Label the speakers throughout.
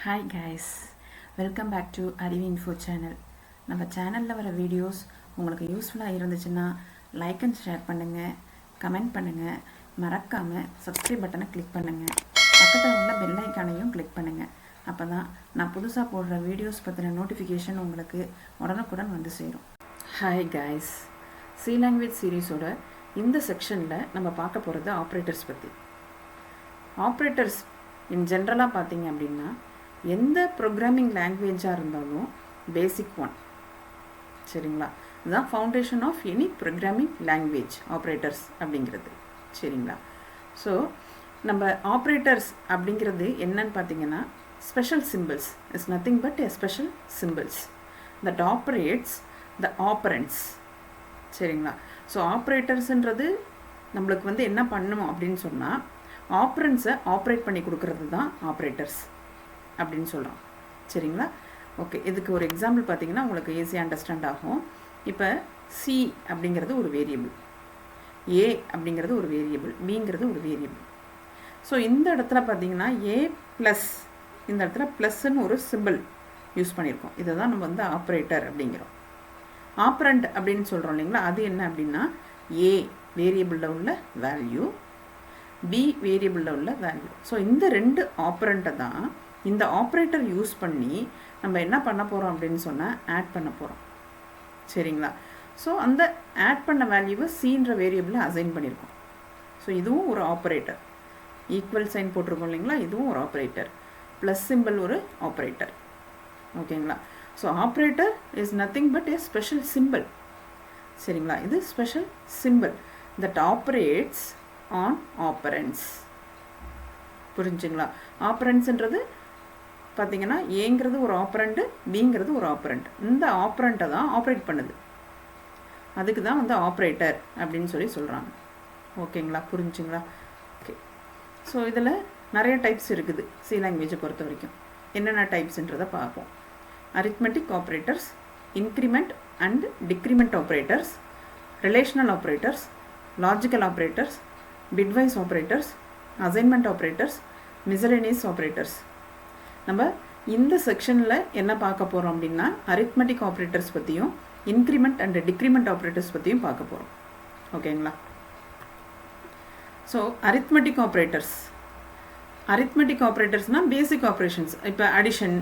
Speaker 1: Hi guys, welcome back to Arivi Info channel. நம்ம சேனலில் வர வீடியோஸ் உங்களுக்கு யூஸ்ஃபுல்லாக இருந்துச்சுன்னா லைக் அண்ட் ஷேர் பண்ணுங்கள், கமெண்ட் பண்ணுங்கள், மறக்காமல் சப்ஸ்கிரைப் பட்டனை கிளிக் பண்ணுங்கள், பக்கத்தில் உள்ள பெல் ஐக்கானையும் கிளிக் பண்ணுங்கள். அப்போ தான் நான் புதுசாக போடுற வீடியோஸ் பற்றின நோட்டிஃபிகேஷன் உங்களுக்கு உடனுக்குடன் வந்து சேரும். ஹாய் கைஸ், சி லாங்குவேஜ் சீரீஸோட இந்த செக்ஷனில் நம்ம பார்க்க போகிறது ஆப்ரேட்டர்ஸ் பற்றி. ஆப்ரேட்டர்ஸ் இன் ஜென்ரலாக பார்த்தீங்க அப்படின்னா எந்த ப்ரோக்ராமிங் லாங்குவேஜாக இருந்தாலும் பேசிக் ஒன், சரிங்களா? இதுதான் foundation of any programming language operators அப்படிங்கிறது, சரிங்களா? ஸோ நம்ம ஆப்ரேட்டர்ஸ் அப்படிங்கிறது என்னன்னு பார்த்தீங்கன்னா special symbols is nothing but a special symbols that operates the operands, சரிங்களா? ஸோ ஆப்ரேட்டர்ஸ்ன்றது நம்மளுக்கு வந்து என்ன பண்ணணும் அப்படின்னு சொன்னால் ஆப்ரண்ட்ஸை ஆப்ரேட் பண்ணி கொடுக்கறது தான் ஆப்ரேட்டர்ஸ் அப்படின்னு சொல்கிறோம், சரிங்களா? ஓகே, இதுக்கு ஒரு எக்ஸாம்பிள் பார்த்தீங்கன்னா உங்களுக்கு ஈஸியாக அண்டர்ஸ்டாண்ட் ஆகும். இப்போ சி அப்படிங்கிறது ஒரு வேரியபிள், ஏ அப்படிங்கிறது ஒரு வேரியபிள், பிங்கிறது ஒரு வேரியபிள். ஸோ இந்த இடத்துல பார்த்தீங்கன்னா ஏ ப்ளஸ், இந்த இடத்துல ப்ளஸ்ன்னு ஒரு சிம்பிள் யூஸ் பண்ணியிருக்கோம். இதை தான் நம்ம வந்து ஆப்ரேட்டர் அப்படிங்கிறோம். ஆப்ரண்ட் அப்படின்னு சொல்கிறோம் இல்லைங்களா, அது என்ன அப்படின்னா ஏ வேரியபிளில் உள்ள வேல்யூ, பி வேரியபிளில் உள்ள வேல்யூ. ஸோ இந்த ரெண்டு ஆப்ரண்ட்டை தான் இந்த ஆப்ரேட்டர் யூஸ் பண்ணி நம்ம என்ன பண்ண போகிறோம் அப்படின்னு சொன்னால் ஆட் பண்ண போகிறோம், சரிங்களா? ஸோ அந்த ஆட் பண்ண வேல்யூவை சீன்ற வேரியபிளை அசைன் பண்ணியிருக்கோம். ஸோ இதுவும் ஒரு ஆப்ரேட்டர். ஈக்குவல் சைன் போட்டிருக்கோம் இல்லைங்களா, இதுவும் ஒரு ஆப்ரேட்டர். ப்ளஸ் சிம்பிள் ஒரு ஆப்ரேட்டர், ஓகேங்களா? So operator is nothing but a special symbol, சரிங்களா? இது special symbol that operates on operands, புரிஞ்சுங்களா? ஆப்பரண்ட்ஸ்ன்றது பார்த்தீங்கன்னா ஏங்கிறது ஒரு ஆப்பரண்ட், பிங்கிறது ஒரு ஆப்பரண்ட். இந்த ஆப்பரண்ட்டை தான் ஆப்ரேட் பண்ணுது, அதுக்கு தான் வந்து ஆப்ரேட்டர் அப்படின்னு சொல்லி சொல்கிறாங்க, ஓகேங்களா? புரிஞ்சுங்களா? ஓகே, ஸோ இதில் நிறைய டைப்ஸ் இருக்குது சி லாங்குவேஜை பொறுத்த வரைக்கும். என்னென்ன டைப்ஸ்ன்றதை பார்ப்போம். Arithmetic operators, increment and decrement operators, relational operators, logical operators, bitwise operators, assignment operators, miscellaneous operators. நம்ம இந்த செக்ஷனில் என்ன பார்க்க போகிறோம் அப்படின்னா அரித்மெட்டிக் ஆப்ரேட்டர்ஸ் பற்றியும் இன்க்ரிமெண்ட் அண்ட் டிக்ரிமெண்ட் ஆப்ரேட்டர்ஸ் பற்றியும் பார்க்க போகிறோம், ஓகேங்களா? ஸோ அரித்மெட்டிக் ஆப்ரேட்டர்ஸ், அரித்மெட்டிக் ஆப்ரேட்டர்ஸ்னால் பேசிக் ஆப்ரேஷன்ஸ். இப்போ addition,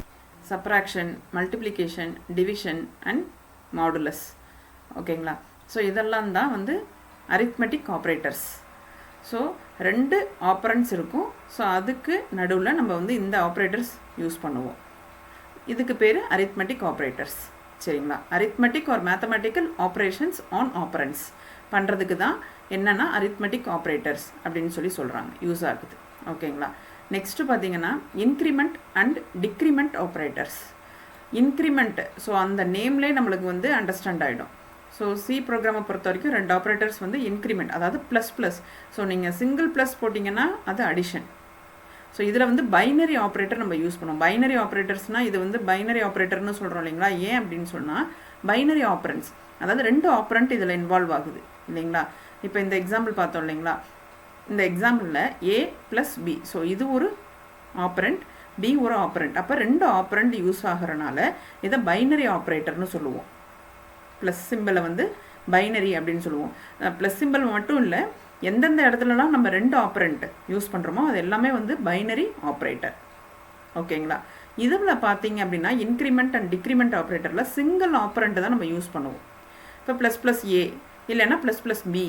Speaker 1: subtraction, multiplication, division and modulus, ஓகேங்களா? ஸோ இதெல்லாம் தான் வந்து அரித்மெட்டிக் ஆப்ரேட்டர்ஸ். ஸோ ரெண்டு ஆப்பரண்ட்ஸ் இருக்கும். ஸோ அதுக்கு நடுவில் நம்ம வந்து இந்த ஆப்ரேட்டர்ஸ் யூஸ் பண்ணுவோம். இதுக்கு பேர் அரித்மெட்டிக் ஆப்ரேட்டர்ஸ், சரிங்களா? Arithmetic are mathematical operations on operands பண்ணுறதுக்கு தான் என்னென்னா அரித்மெட்டிக் ஆப்ரேட்டர்ஸ் அப்படின்னு சொல்லி சொல்கிறாங்க, யூஸ் ஆகுது, ஓகேங்களா? நெக்ஸ்ட்டு பார்த்தீங்கன்னா increment and decrement operators. Increment, so அந்த நேம்லேயே நம்மளுக்கு வந்து அண்டர்ஸ்டாண்ட் ஆகிடும். ஸோ சி ப்ரோக்ராமை பொறுத்த வரைக்கும் ரெண்டு ஆப்ரேட்டர்ஸ் வந்து இன்க்ரிமெண்ட், அதாவது ப்ளஸ் ப்ளஸ். ஸோ நீங்கள் சிங்கிள் ப்ளஸ் போட்டிங்கன்னா அது அடிஷன். ஸோ இதில் வந்து பைனரி ஆப்ரேட்டர் நம்ம யூஸ் பண்ணுவோம். பைனரி ஆப்ரேட்டர்ஸ்னால் இது வந்து பைனரி ஆப்ரேட்டர்னு சொல்கிறோம் இல்லைங்களா? ஏன் அப்படின்னு சொன்னால் பைனரி ஆப்ரண்ட்ஸ், அதாவது ரெண்டு ஆப்ரண்ட் இதில் இன்வால்வ் ஆகுது இல்லைங்களா? இப்போ இந்த எக்ஸாம்பிள் பார்த்தோம் இல்லைங்களா, இந்த எக்ஸாம்பிளில் ஏ ப்ளஸ் பி, ஸோ இது ஒரு ஆப்ரண்ட், பி ஒரு ஆப்ரண்ட். அப்போ ரெண்டு ஆப்ரண்ட் யூஸ் ஆகிறனால இதை பைனரி ஆப்ரேட்டர்னு சொல்லுவோம். ப்ளஸ் சிம்பிளை வந்து பைனரி அப்படின்னு சொல்லுவோம். ப்ளஸ் சிம்பிள் மட்டும் இல்லை, எந்தெந்த இடத்துலலாம் நம்ம ரெண்டு ஆப்ரண்ட் யூஸ் பண்ணுறோமோ அது எல்லாமே வந்து பைனரி ஆப்ரேட்டர், ஓகேங்களா? இதில் பார்த்தீங்க அப்படின்னா இன்க்ரிமெண்ட் அண்ட் டிக்ரிமெண்ட் ஆப்ரேட்டரில் சிங்கிள் ஆப்ரண்ட் தான் நம்ம யூஸ் பண்ணுவோம். இப்போ ப்ளஸ் ப்ளஸ் ஏ இல்லைன்னா ப்ளஸ் ப்ளஸ் பி,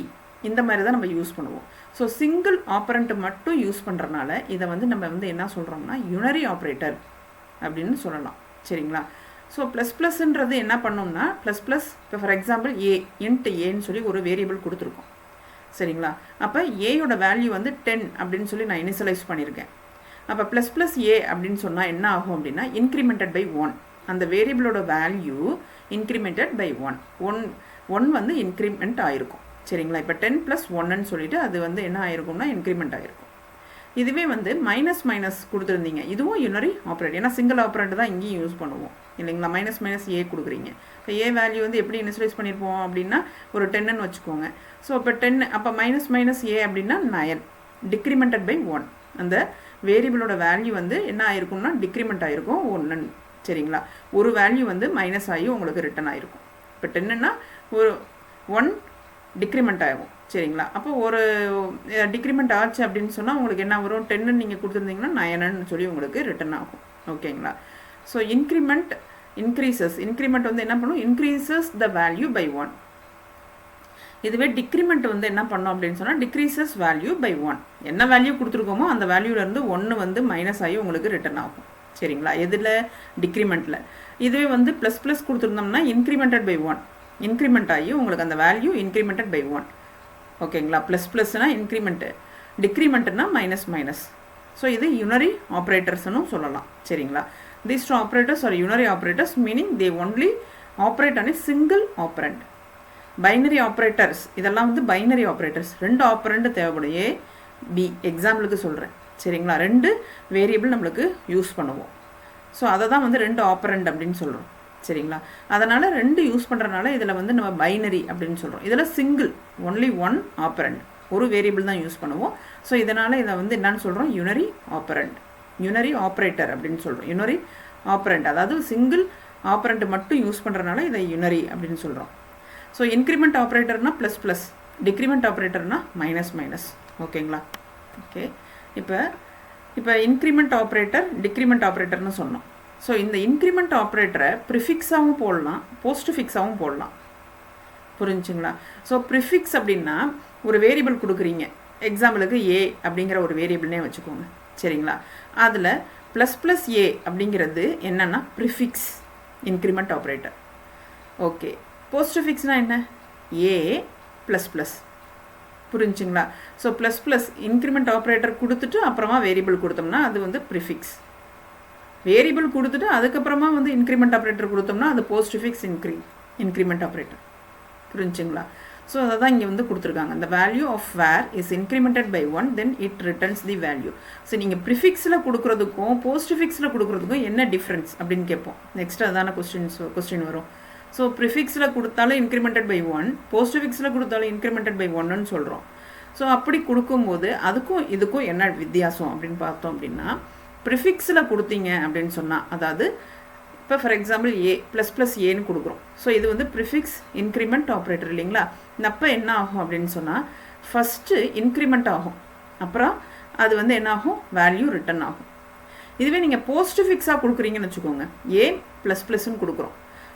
Speaker 1: இந்த மாதிரி தான் நம்ம யூஸ் பண்ணுவோம். ஸோ சிங்கிள் ஆப்ரண்ட் மட்டும் யூஸ் பண்ணுறனால இதை வந்து நம்ம வந்து என்ன சொல்கிறோம்னா யுனரி ஆப்ரேட்டர் அப்படின்னு சொல்லலாம், சரிங்களா? ஸோ ப்ளஸ் ப்ளஸ்ன்றது என்ன பண்ணோம்னா ப்ளஸ் ப்ளஸ், இப்போ ஃபார் எக்ஸாம்பிள் ஏ இன்ட் ஏன்னு சொல்லி ஒரு வேரியபிள் கொடுத்துருக்கோம், சரிங்களா? அப்போ ஏயோட வேல்யூ வந்து 10 அப்படின்னு சொல்லி நான் இனிஷியலைஸ் பண்ணியிருக்கேன். அப்போ ப்ளஸ் ப்ளஸ் ஏ அப்படின்னு சொன்னால் என்ன ஆகும் அப்படின்னா இன்க்ரிமெண்டட் பை 1, அந்த வேரியபிளோட வேல்யூ இன்க்ரிமெண்டட் பை 1 வந்து இன்க்ரிமெண்ட் ஆகிருக்கும், சரிங்களா? இப்போ 10 + 1ன்னு சொல்லிட்டு அது வந்து என்ன ஆகிருக்கும்னா இன்க்ரிமெண்ட் ஆகிருக்கும். இதுவே வந்து மைனஸ் மைனஸ் கொடுத்துருந்தீங்க, இதுவும் யுனரி ஆப்ரேட்டர், ஏன்னா சிங்கிள் ஆப்ரண்ட் தான் இங்கேயும் யூஸ் பண்ணுவோம் இல்லைங்களா? மைனஸ் மைனஸ் ஏ கொடுக்குறீங்க. இப்போ ஏ வேல்யூ வந்து எப்படி இனிஷியலைஸ் பண்ணியிருப்போம் அப்படின்னா ஒரு 10ன்னு வச்சுக்கோங்க. ஸோ இப்போ 10, அப்போ மைனஸ் மைனஸ் ஏ அப்படின்னா 9, டிக்ரிமெண்டட் பை 1. அந்த வேரியபிளோட வேல்யூ வந்து என்ன ஆயிருக்கும்னா டிக்ரிமெண்ட் ஆயிருக்கும் 1 சரிங்களா. ஒரு வேல்யூ வந்து மைனஸ் ஆகி உங்களுக்கு ரிட்டர்ன் ஆயிருக்கும். இப்போ 10ன்னா ஒரு 1 டிக்ரிமெண்ட் ஆகும் சரிங்களா. அப்போ ஒரு டிக்ரிமெண்ட் ஆச்சு அப்படின்னு சொன்னால் உங்களுக்கு என்ன வரும், 10 நீங்கள் கொடுத்துருந்தீங்கன்னா 9ன்னு சொல்லி உங்களுக்கு ரிட்டர்ன் ஆகும் ஓகேங்களா. ஸோ இன்க்ரிமெண்ட் இன்க்ரிமெண்ட் வந்து என்ன பண்ணும், இன்க்ரீசஸ் த வேல்யூ பை 1. இதுவே டிக்ரிமெண்ட் வந்து என்ன பண்ணோம் அப்படின்னு சொன்னால் டிக்ரீசஸ் வேல்யூ பை 1. என்ன வேல்யூ கொடுத்துருக்கோமோ அந்த வேல்யூலேருந்து 1 வந்து மைனஸ் ஆகி உங்களுக்கு ரிட்டர்ன் ஆகும் சரிங்களா. எதில், டிக்ரிமெண்ட்டில். இதுவே வந்து ப்ளஸ் ப்ளஸ் கொடுத்துருந்தோம்னா இன்க்ரிமெண்டட் பை 1, இன்க்ரிமெண்ட் ஆகி உங்களுக்கு அந்த வேல்யூ இன்க்ரிமெண்டட் பை 1 ஓகேங்களா. ப்ளஸ் ப்ளஸ்னால் இன்க்ரிமெண்ட்டு, டிக்ரிமெண்ட்டுனா மைனஸ் மைனஸ். ஸோ இது யுனரி ஆப்ரேட்டர்ஸ்னு சொல்லலாம் சரிங்களா. These two operators are unary operators, meaning they only operate on a single operand. Binary operators, இதெல்லாம் வந்து binary operators. 2 ஆப்பரண்ட் தேவைப்படும், A, B. எக்ஸாம்பிளுக்கு சொல்கிறேன் சரிங்களா. 2 வேரியபிள் நம்மளுக்கு யூஸ் பண்ணுவோம். ஸோ அதை தான் வந்து 2 ஆப்பரண்ட் அப்படின்னு சொல்கிறோம் சரிங்களா. அதனால் 2 யூஸ் பண்ணுறதுனால இதில் வந்து நம்ம பைனரி அப்படின்னு சொல்கிறோம். இதில் சிங்கிள், ஒன்லி 1 ஆப்பரண்ட், ஒரு வேரியபிள் தான் யூஸ் பண்ணுவோம். ஸோ இதனால் இதை வந்து என்னன்னு சொல்கிறோம், யுனரி ஆப்பரண்ட், யுனரி ஆப்ரேட்டர் அப்படின்னு சொல்கிறோம். யுனரி ஆப்பரண்ட் அதாவது சிங்கிள் ஆப்பரண்ட் மட்டும் யூஸ் பண்ணுறதுனால இதை யுனரி அப்படின்னு சொல்கிறோம். ஸோ இன்க்ரிமெண்ட் ஆப்ரேட்டர்னா ப்ளஸ் ப்ளஸ், டிக்ரிமெண்ட் ஆப்ரேட்டர்னா மைனஸ் மைனஸ் ஓகேங்களா. ஓகே, இப்போ இன்க்ரிமெண்ட் ஆப்ரேட்டர் டிக்ரிமெண்ட் ஆப்ரேட்டர்னு சொன்னோம். ஸோ இந்த இன்க்ரிமெண்ட் ஆப்ரேட்டரை ப்ரிஃபிக்ஸாகவும் போடலாம், போஸ்ட் ஃபிக்ஸாகவும் போடலாம். புரிஞ்சுங்களா. ஸோ ப்ரிஃபிக்ஸ் அப்படின்னா ஒரு வேரியபிள் கொடுக்குறீங்க, எக்ஸாம்பிளுக்கு ஏ அப்படிங்கிற ஒரு வேரியபிள்னே வச்சுக்கோங்க சரிங்களா. அதில் ப்ளஸ் ப்ளஸ் ஏ அப்படிங்கிறது என்னென்னா prefix increment operator. Okay, post ஃபிக்ஸ்னால் என்ன, ஏ ப்ளஸ் ப்ளஸ். புரிஞ்சுங்களா. So plus plus increment operator கொடுத்துட்டு அப்புறமா வேரியபிள் கொடுத்தோம்னா அது வந்து ப்ரிஃபிக்ஸ். வேரியபிள் கொடுத்துட்டு அதுக்கப்புறமா வந்து இன்க்ரிமெண்ட் ஆப்ரேட்டர் கொடுத்தோம்னா அது போஸ்ட் ஃபிக்ஸ் இன்க்ரிமெண்ட் ஆப்ரேட்டர். புரிஞ்சுங்களா. ஸோ அதை தான் இங்கே வந்து கொடுத்துருக்காங்க. the value of var is incremented by 1 then it returns the value. So நீங்கள் ப்ரிஃபிக்ஸில் கொடுக்குறதுக்கும் போஸ்ட் ஃபிக்ஸில் கொடுக்குறதுக்கும் என்ன டிஃப்ரென்ஸ் அப்படின்னு கேட்போம். நெக்ஸ்ட் அதான கொஸ்டின் வரும். ஸோ ப்ரிஃபிக்ஸில் கொடுத்தாலும் இன்க்ரிமெண்டட் பை 1, போஸ்ட் ஃபிக்ஸில் கொடுத்தாலும் இன்க்ரிமெண்டட் பை 1ன்னு சொல்கிறோம். ஸோ அப்படி கொடுக்கும்போது அதுக்கும் இதுக்கும் என்ன வித்தியாசம் அப்படின்னு பார்த்தோம் அப்படின்னா, ப்ரிஃபிக்ஸில் கொடுத்தீங்க அப்படின்னு சொன்னால், அதாவது இப்போ for example A plus plus ஏன்னு கொடுக்குறோம். ஸோ இது வந்து ப்ரிஃபிக்ஸ் இன்க்ரிமெண்ட் ஆப்ரேட்டர் இல்லைங்களா. அப்போ என்ன ஆகும் அப்படின்னு சொன்னால் ஃபஸ்ட்டு இன்க்ரிமெண்ட் ஆகும், அப்புறம் அது வந்து என்ன ஆகும், வேல்யூ ரிட்டர்ன் ஆகும். இதுவே நீங்கள் போஸ்ட் ஃபிக்ஸாக கொடுக்குறீங்கன்னு வச்சுக்கோங்க, ஏ ப்ளஸ் ப்ளஸ்ன்னு கொடுக்குறோம்.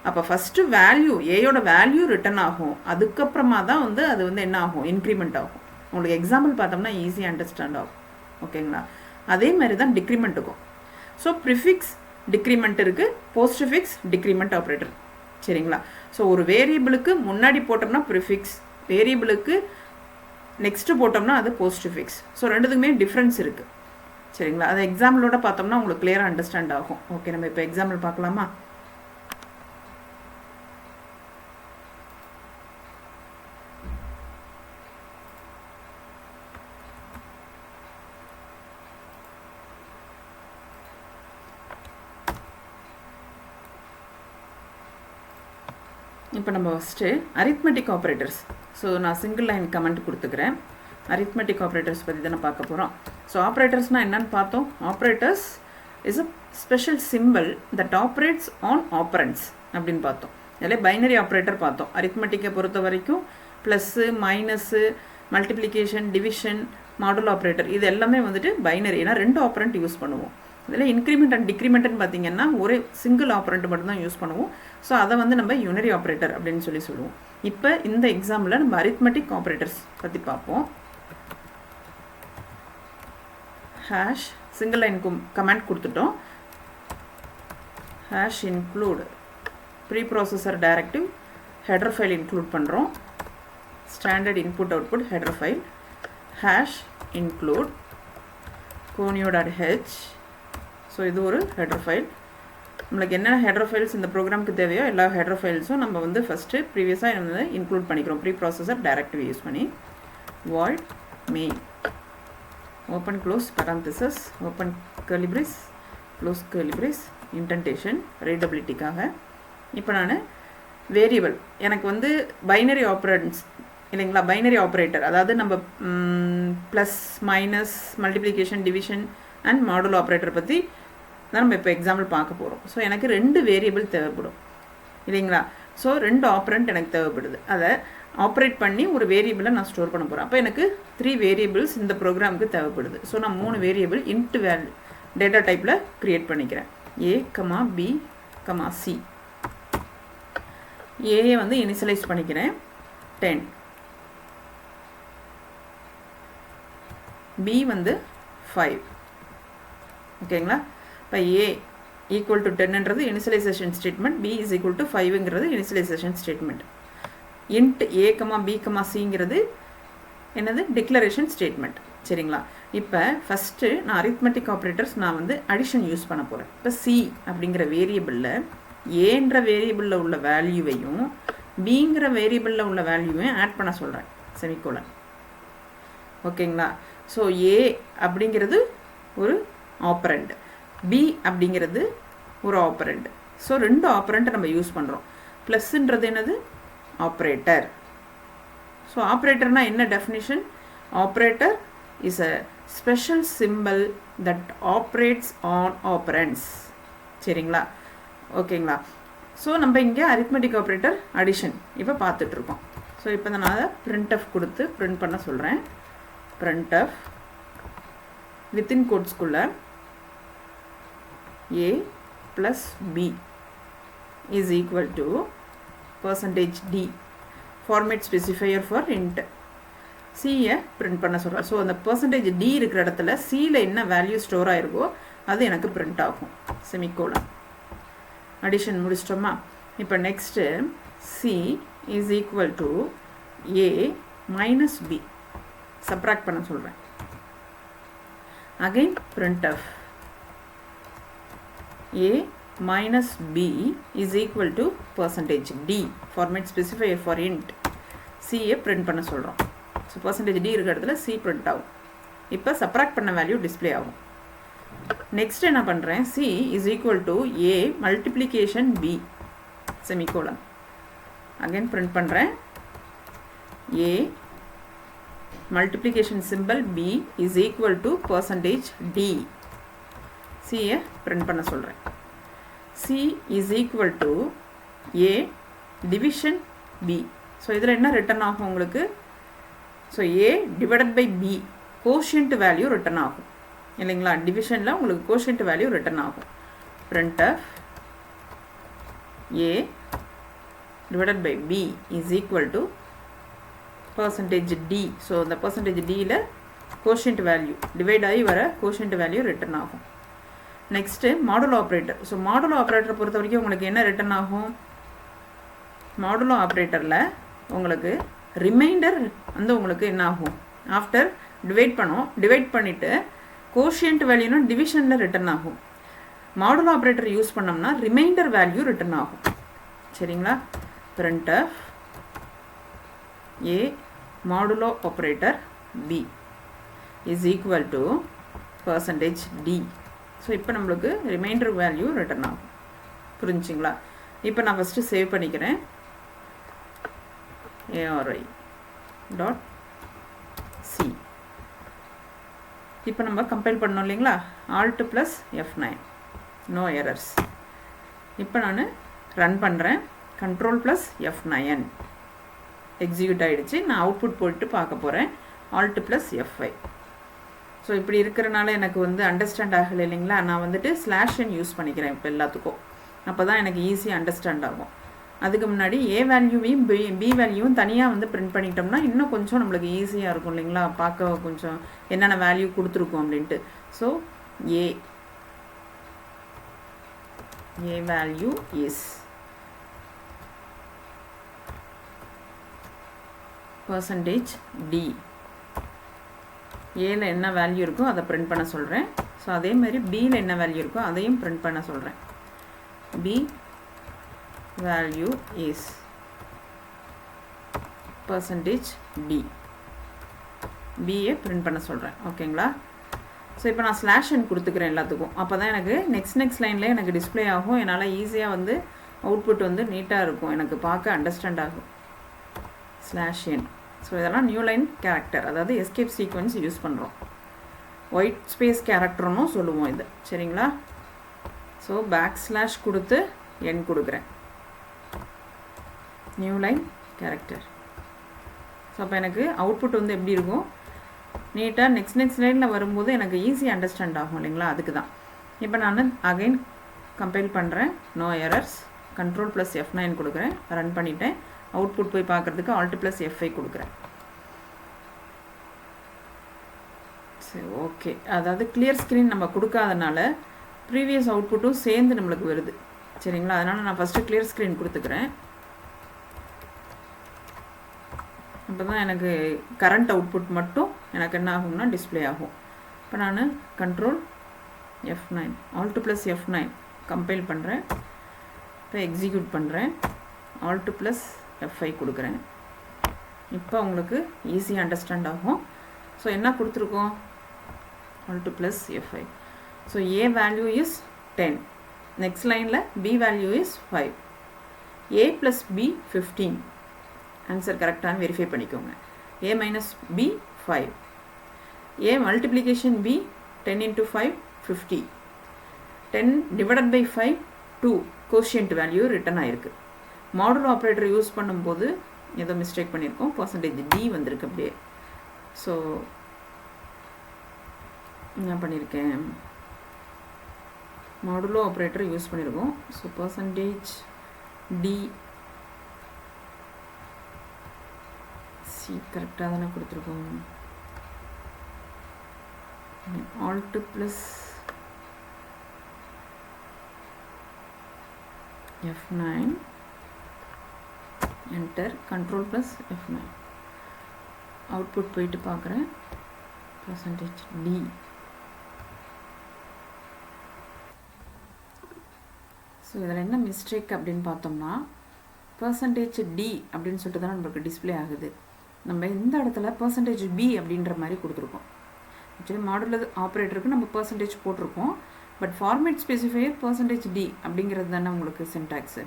Speaker 1: அப்போ ஃபஸ்ட்டு வேல்யூ ஏயோட வேல்யூ ரிட்டர்ன் ஆகும், அதுக்கப்புறமா தான் வந்து அது வந்து என்ன ஆகும், இன்க்ரிமெண்ட் ஆகும். உங்களுக்கு எக்ஸாம்பிள் பார்த்தோம்னா ஈஸியாக அண்டர்ஸ்டாண்ட் ஆகும் ஓகேங்களா. அதே மாதிரி தான் டிக்ரிமெண்ட்டுக்கும். ஸோ ப்ரிஃபிக்ஸ் டிக்ரிமெண்ட் இருக்குது, போஸ்ட் ஃபிக்ஸ் டிக்ரிமெண்ட் ஆப்ரேட்டர் சரிங்களா. ஸோ ஒரு வேரியபிளுக்கு முன்னாடி போட்டோம்னா ப்ரிஃபிக்ஸ், வேரியபிளுக்கு நெக்ஸ்ட்டு போட்டோம்னா அது போஸ்ட் ஃபிக்ஸ். ஸோ ரெண்டுத்துக்குமே டிஃப்ரென்ஸ் இருக்குது சரிங்களா. அது எக்ஸாம்பிளோட பார்த்தோம்னா உங்களுக்கு கிளியராக அண்டர்ஸ்டாண்ட் ஆகும். ஓகே, நம்ம இப்போ எக்ஸாம்பிள் பார்க்கலாமா. இப்போ நம்ம ஃபஸ்ட்டு அரித்மெட்டிக் ஆப்ரேட்டர்ஸ். ஸோ நான் சிங்கிள் லைன் கமெண்ட் கொடுத்துக்கிறேன். அரித்மெட்டிக் ஆப்ரேட்டர்ஸ் பற்றி தானே பார்க்க போகிறோம். ஸோ ஆப்ரேட்டர்ஸ்னால் என்னன்னு பார்த்தோம். Operators is a special symbol that operates on operands அப்படின்னு பார்த்தோம். இதில் பைனரி ஆப்ரேட்டர் பார்த்தோம். அரித்மெட்டிக்கை பொறுத்த வரைக்கும் plus minus multiplication division module operator இது எல்லாமே வந்துட்டு பைனரி, ஏன்னா 2 ஆப்ரண்ட் யூஸ் பண்ணுவோம். இதில் இன்க்ரிமெண்ட் அண்ட் டிக்ரிமெண்ட்னு பார்த்தீங்கன்னா ஒரு சிங்கிள் ஆப்ரண்ட் மட்டும்தான் யூஸ் பண்ணுவோம். ஸோ அதை வந்து நம்ம யுனரி ஆப்ரேட்டர் அப்படின்னு சொல்லி சொல்லுவோம். இப்போ இந்த எக்ஸாம்பிளில் நம்ம அரித்மெட்டிக் ஆப்ரேட்டர்ஸ் பற்றி பார்ப்போம். ஹேஷ் சிங்கிள் லைன் கமெண்ட் கொடுத்துட்டோம். Hash include preprocessor directive header file include பண்ணுறோம். Standard input output header file hash include conio.h. So இது ஒரு ஹெடர் ஃபைல். நம்மளுக்கு என்ன ஹெடர் ஃபைல்ஸ் இந்த ப்ரோக்ராமுக்கு தேவையோ எல்லா ஹெடர் ஃபைல்ஸும் நம்ம வந்து ஃபஸ்ட்டு ப்ரீவியஸாக வந்து இன்க்ளூட் பண்ணிக்கிறோம் ப்ரீ ப்ராசஸர் டைரக்டிவ் யூஸ் பண்ணி. void main open close parenthesis open curly brace close curly brace indentation ரீடபிலிட்டிக்காக. இப்போ நான் வேரியபிள் எனக்கு வந்து பைனரி ஆப்ரண்ட்ஸ் இல்லைங்களா. பைனரி ஆப்ரேட்டர், அதாவது நம்ம plus minus multiplication division and modulo operator பற்றி தான் நம்ம இப்போ எக்ஸாம்பிள் பார்க்க போகிறோம். ஸோ எனக்கு 2 வேரியபிள் தேவைப்படும் இல்லைங்களா. ஸோ 2 ஆப்ரண்ட் எனக்கு தேவைப்படுது. அதை ஆப்ரேட் பண்ணி ஒரு வேரியபிளை நான் ஸ்டோர் பண்ண போகிறேன். அப்போ எனக்கு 3 வேரியபிள்ஸ் இந்த ப்ரோக்ராமுக்கு தேவைப்படுது. ஸோ நான் 3 வேரியபிள் இன்ட் வேல்யூ டேட்டா டைப்பில் க்ரியேட் பண்ணிக்கிறேன். A, B, C. ஏயை வந்து இனிஷியலைஸ் பண்ணிக்கிறேன் 10, B வந்து 5. ஓகேங்களா. இப்போ A ஈக்குவல் டு 10ன்றது initialization statement, B is equal to 5ங்கிறது initialization statement. Int A, B, Cங்கிறது என்னது டிக்ளரேஷன் ஸ்டேட்மெண்ட். சரிங்களா. இப்போ ஃபஸ்ட்டு நான் அரித்மெட்டிக் ஆப்ரேட்டர்ஸ் நான் வந்து அடிஷன் யூஸ் பண்ண போகிறேன். இப்போ C அப்படிங்கிற வேரியபிளில் ஏன்ற வேரியபிளில் உள்ள வேல்யூவையும் பிங்கிற வேரியபிளில் உள்ள வேல்யூவையும் ஆட் பண்ண சொல்கிறேன், செமிகோலன். ஓகேங்களா. ஸோ A அப்படிங்கிறது ஒரு ஆப்பரண்ட், B அப்படிங்கிறது ஒரு ஆப்பரண்ட். ஸோ 2 ஆப்பரண்ட்டை நம்ம யூஸ் பண்ணுறோம். ப்ளஸ்ன்றது என்னது ஆப்ரேட்டர். ஸோ ஆப்ரேட்டர்னால் என்ன definition? Operator is a special symbol that operates on operands. சரிங்களா. ஓகேங்களா. ஸோ நம்ம இங்கே அரித்மெட்டிக் ஆப்ரேட்டர் அடிஷன் இப்போ பார்த்துட்ருக்கோம். ஸோ இப்போ நான் அதை printf கொடுத்து பிரிண்ட் பண்ண சொல்கிறேன். printf வித்தின் கோட்ஸ்குள்ளே A plus B is equal to %D format specifier for int. C-யை பிரிண்ட் பண்ண சொல்கிறேன். ஸோ அந்த %D இருக்கிற இடத்துல C-ல என்ன வேல்யூ ஸ்டோர் ஆகிருக்கோ அது எனக்கு பிரிண்ட் ஆகும், செமிகோலன். அடிஷன் முடிச்சிட்டோமா. இப்போ next C is equal to A minus B subtract பண்ண சொல்கிறேன். Again printf A minus B is equal to %D format specifier for int. C-யை பிரிண்ட் பண்ண சொல்கிறோம். ஸோ %D இருக்கிற இடத்துல C பிரிண்ட் ஆகும். இப்போ சப்ராக்ட் பண்ண வேல்யூ டிஸ்பிளே ஆகும். நெக்ஸ்ட் என்ன பண்ணுறேன்? C is equal to A multiplication B semicolon. Again print பண்ணுறேன். A multiplication symbol B is equal to %D. C-யை பிரிண்ட் பண்ண சொல்கிறேன். C is equal to A division B. ஸோ இதில் என்ன ரிட்டர்ன் ஆகும் உங்களுக்கு? So A divided by B quotient value return ஆகும் இல்லைங்களா. டிவிஷனில் உங்களுக்கு கோஷியன்ட் வேல்யூ ரிட்டர்ன் ஆகும். printf A divided by B is equal to %D. So இந்த %Dயில் கோஷியன்ட் வேல்யூ டிவைட் ஆகி வர கோஷியன்ட் வேல்யூ ரிட்டர்ன் ஆகும். Next modulo operator. So modulo ஆப்ரேட்டரை பொறுத்த வரைக்கும் உங்களுக்கு என்ன ரிட்டர்ன் ஆகும்? மாடுலோ ஆப்ரேட்டரில் உங்களுக்கு ரிமைண்டர் வந்து உங்களுக்கு என்ன ஆகும்? ஆஃப்டர் டிவைட் பண்ணோம், டிவைட் பண்ணிவிட்டு கோஷியன்ட் வேல்யூனா டிவிஷனில் ரிட்டர்ன் ஆகும். மாடுலோ ஆப்ரேட்டர் யூஸ் பண்ணோம்னா ரிமைண்டர் வேல்யூ ரிட்டர்ன் ஆகும். சரிங்களா. printf A modulo operator B is equal to %D. So இப்போ நம்மளுக்கு ரிமைண்டர் வேல்யூ ரிட்டர்ன் ஆகும். புரிஞ்சுங்களா. இப்போ நான் ஃபஸ்ட்டு சேவ் பண்ணிக்கிறேன். ari.c. இப்போ நம்ம கம்பைல் பண்ணோம் இல்லைங்களா. Alt + F9 no errors. இப்போ நான் ரன் பண்ணுறேன். Control + F9 எக்ஸிக்யூட் ஆகிடுச்சு. நான் அவுட்புட் போட்டு பார்க்க போகிறேன். Alt + F5. ஸோ இப்படி இருக்கிறனால எனக்கு வந்து அண்டர்ஸ்டாண்ட் ஆகலை இல்லைங்களா. நான் வந்துட்டு /n யூஸ் பண்ணிக்கிறேன் இப்போ எல்லாத்துக்கும். அப்போ தான் எனக்கு ஈஸியாக அண்டர்ஸ்டாண்ட் ஆகும். அதுக்கு முன்னாடி A வேல்யூவையும் B வேல்யூவும் தனியாக வந்து பிரிண்ட் பண்ணிட்டோம்னா இன்னும் கொஞ்சம் நம்மளுக்கு ஈஸியாக இருக்கும் இல்லைங்களா. பார்க்க கொஞ்சம் என்னென்ன வேல்யூ கொடுத்துருக்கோம் அப்படின்ட்டு. So A value is %D. ஏல என்ன வேல்யூ இருக்கோ அதை பிரிண்ட் பண்ண சொல்கிறேன். ஸோ அதே மாதிரி பியில் என்ன வேல்யூ இருக்கோ அதையும் பிரிண்ட் பண்ண சொல்கிறேன். B value is %D. பியை பிரிண்ட் பண்ண சொல்கிறேன். ஓகேங்களா. ஸோ இப்போ நான் /n கொடுத்துக்கிறேன் எல்லாத்துக்கும். அப்போ தான் எனக்கு நெக்ஸ்ட் லைனில் எனக்கு டிஸ்பிளே ஆகும். என்னால் ஈஸியாக வந்து அவுட்புட் வந்து நீட்டாக இருக்கும், எனக்கு பார்க்க அண்டர்ஸ்டாண்ட் ஆகும். /n ஸோ இதெல்லாம் நியூ லைன் கேரக்டர், அதாவது எஸ்கேப் சீக்வன்ஸ் யூஸ் பண்ணுறோம். ஒயிட் ஸ்பேஸ் கேரக்டர்னும் சொல்லுவோம் இது. சரிங்களா? ஸோ பேக் / கொடுத்து என் கொடுக்குறேன், நியூ லைன் கேரக்டர். ஸோ அப்போ எனக்கு அவுட்புட் வந்து எப்படி இருக்கும், நீட்டாக நெக்ஸ்ட் லைனில் வரும்போது எனக்கு ஈஸி அண்டர்ஸ்டாண்ட் ஆகும் இல்லைங்களா? அதுக்கு தான். இப்போ நான் அகைன் கம்பைல் பண்ணுறேன், நோ எரர்ஸ், கண்ட்ரோல் + F9 கொடுக்குறேன், ரன் பண்ணிவிட்டேன். அவுட்புட் போய் பார்க்குறதுக்கு Alt + F5 கொடுக்குறேன். சரி, ஓகே. அதாவது கிளியர் ஸ்க்ரீன் நம்ம கொடுக்காதனால ப்ரீவியஸ் அவுட்புட்டும் சேர்ந்து நம்மளுக்கு வருது. சரிங்களா? அதனால் நான் ஃபஸ்ட்டு கிளியர் ஸ்க்ரீன் கொடுத்துக்கிறேன். அப்போ தான் எனக்கு கரண்ட் அவுட்புட் மட்டும் எனக்கு என்ன ஆகும்னா டிஸ்பிளே ஆகும். இப்போ நான் control F9, Alt + F9 compile பண்ணுறேன். இப்போ எக்ஸிக்யூட் பண்ணுறேன், Alt + F5 கொடுக்குறேன். இப்போ உங்களுக்கு ஈஸியாக அண்டர்ஸ்டாண்ட் ஆகும். ஸோ என்ன கொடுத்துருக்கோம், Alt + F5. So A value is 10, next லைனில் B value is 5, A + B 15. Answer கரெக்டானு வெரிஃபை பண்ணிக்கோங்க. A - B 5, A multiplication B 10 × 5 50, 10 / 5 2 quotient value return ஆயிருக்கு. மாடுலோ ஆப்ரேட்டர் யூஸ் பண்ணும்போது ஏதோ மிஸ்டேக் பண்ணியிருக்கோம், %D வந்திருக்கு அப்படியே. ஸோ என்ன பண்ணியிருக்கேன், மாடுலோ ஆப்ரேட்டர் யூஸ் பண்ணியிருக்கோம். ஸோ %D கரெக்டாக தானே கொடுத்துருக்கோம். Alt + F9 enter, control + F9 output போயிட்டு பார்க்குறேன், %D. ஸோ இதில் என்ன மிஸ்டேக் அப்படின்னு பார்த்தோம்னா %D அப்படின்னு சொல்லிட்டு தான் நம்மளுக்கு டிஸ்பிளே ஆகுது. நம்ம இந்த இடத்துல %B அப்படின்ற மாதிரி கொடுத்துருக்கோம். ஆக்சுவலி மாடுலர் ஆப்ரேட்டருக்கு நம்ம % போட்டிருக்கோம், பட் ஃபார்மேட் ஸ்பெசிஃபையர் %D அப்படிங்கிறது தானே உங்களுக்கு சின்டாக்ஸு.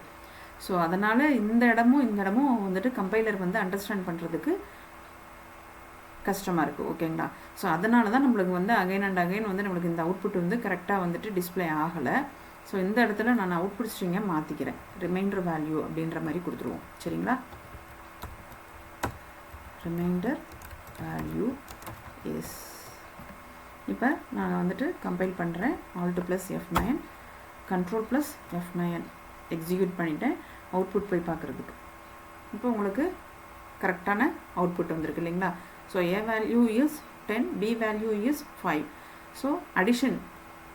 Speaker 1: ஸோ அதனால் இந்த இடமும் வந்துட்டு கம்பைலர் வந்து அண்டர்ஸ்டாண்ட் பண்ணுறதுக்கு கஷ்டமாக இருக்குது. ஓகேங்களா? ஸோ அதனால தான் நம்மளுக்கு வந்து அகைன் அண்ட் அகைன் வந்து நம்மளுக்கு இந்த அவுட்புட் வந்து கரெக்டாக வந்துட்டு டிஸ்பிளே ஆகலை. ஸோ இந்த இடத்துல நான் அவுட்புட் ஸ்ட்ரிங்கை மாற்றிக்கிறேன், ரிமைண்டர் வேல்யூ அப்படின்ற மாதிரி கொடுத்துருவோம். சரிங்களா? ரிமைண்டர் வேல்யூ இஸ், இப்போ நான் வந்துட்டு கம்பைல் பண்ணுறேன், Alt + F9 control + F9 execute பண்ணிவிட்டேன், அவுட்புட் போய் பார்க்குறதுக்கு. இப்போ உங்களுக்கு கரெக்டான அவுட்புட் வந்திருக்கு இல்லைங்களா? So A value is 10, B value is 5. So addition